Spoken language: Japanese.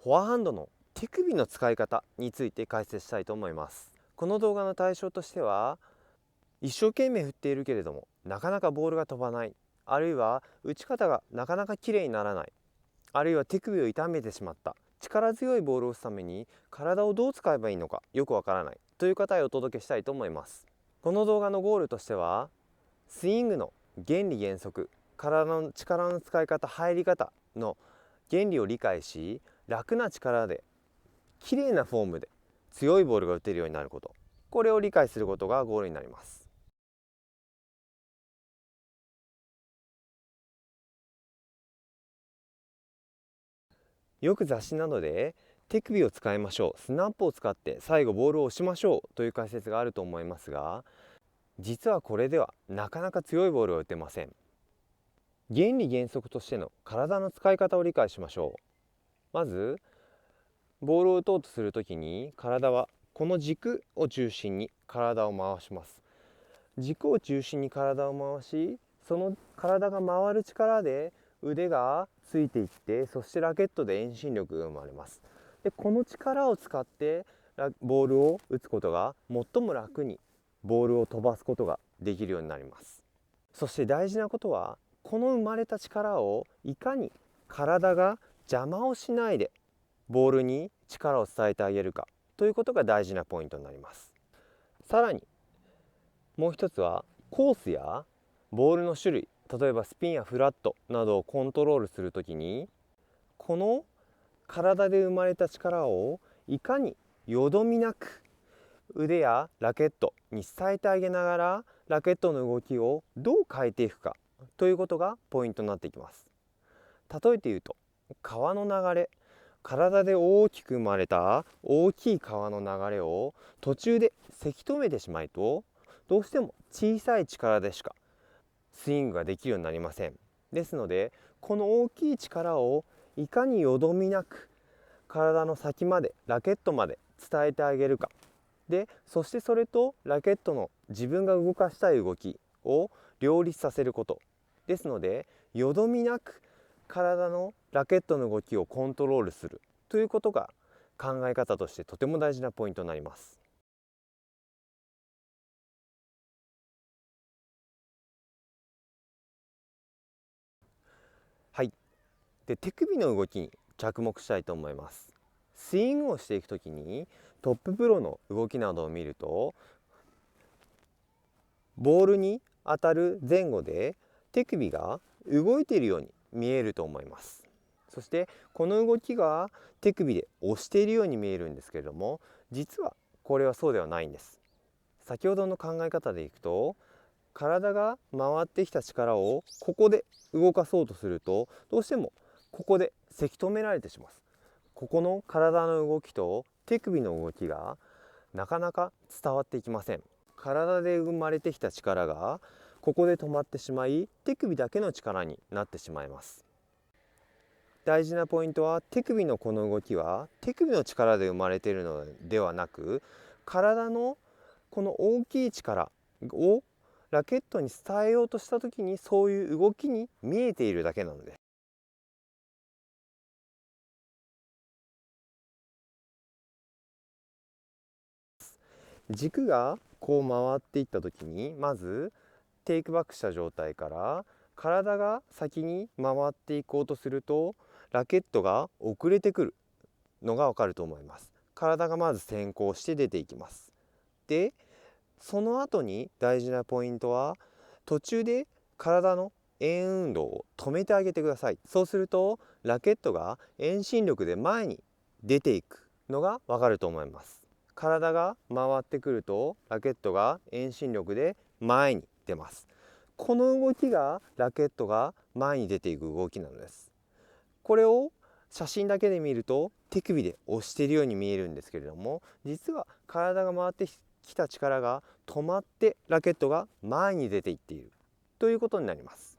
フォアハンドの手首の使い方について解説したいと思います。この動画の対象としては、一生懸命振っているけれどもなかなかボールが飛ばない、あるいは打ち方がなかなか綺麗にならない、あるいは手首を痛めてしまった、力強いボールを打つために体をどう使えばいいのかよくわからないという方へお届けしたいと思います。この動画のゴールとしては、スイングの原理原則、体の力の使い方、入り方の原理を理解し、楽な力で綺麗なフォームで強いボールが打てるようになること、これを理解することがゴールになります。よく雑誌などで手首を使いましょう、スナップを使って最後ボールを押しましょうという解説があると思いますが、実はこれではなかなか強いボールは打てません。原理原則としての体の使い方を理解しましょう。まずボールを打とうとするときに、体はこの軸を中心に体を回します。軸を中心に体を回し、その体が回る力で腕がついていって、そしてラケットで遠心力が生まれます。でこの力を使ってボールを打つことが最も楽にボールを飛ばすことができるようになります。そして大事なことは、この生まれた力をいかに体が邪魔をしないでボールに力を伝えてあげるかということが大事なポイントになります。さらにもう一つは、コースやボールの種類、例えばスピンやフラットなどをコントロールするときに、この体で生まれた力をいかによどみなく腕やラケットに伝えてあげながら、ラケットの動きをどう変えていくかということがポイントになっていきます。例えて言うと、川の流れ、体で大きく生まれた大きい川の流れを途中でせき止めてしまうと、どうしても小さい力でしかスイングができるようになりません。ですので、この大きい力をいかによどみなく体の先まで、ラケットまで伝えてあげるかで、そしてそれとラケットの自分が動かしたい動きを両立させることですので、よどみなく体のラケットの動きをコントロールするということが考え方としてとても大事なポイントになります。はい。で、手首の動きに着目したいと思います。スイングをしていくときに、トッププロの動きなどを見ると、ボールに当たる前後で手首が動いているように見えると思います。そしてこの動きが手首で押しているように見えるんですけれども、実はこれはそうではないんです。先ほどの考え方でいくと、体が回ってきた力をここで動かそうとすると、どうしてもここでせき止められてしまいます。ここの体の動きと手首の動きがなかなか伝わっていきません。体で生まれてきた力がここで止まってしまい、手首だけの力になってしまいます。大事なポイントは、手首のこの動きは手首の力で生まれているのではなく、体のこの大きい力をラケットに伝えようとした時に、そういう動きに見えているだけなのです。軸がこう回っていった時に、まずテイクバックした状態から体が先に回っていこうとすると、ラケットが遅れてくるのがわかると思います。体がまず先行して出ていきます。でその後に大事なポイントは、途中で体の円運動を止めてあげてください。そうするとラケットが遠心力で前に出ていくのがわかると思います。体が回ってくるとラケットが遠心力で前に出ます。この動きがラケットが前に出ていく動きなのです。これを写真だけで見ると手首で押しているように見えるんですけれども、実は体が回ってきた力が止まってラケットが前に出ていっているということになります。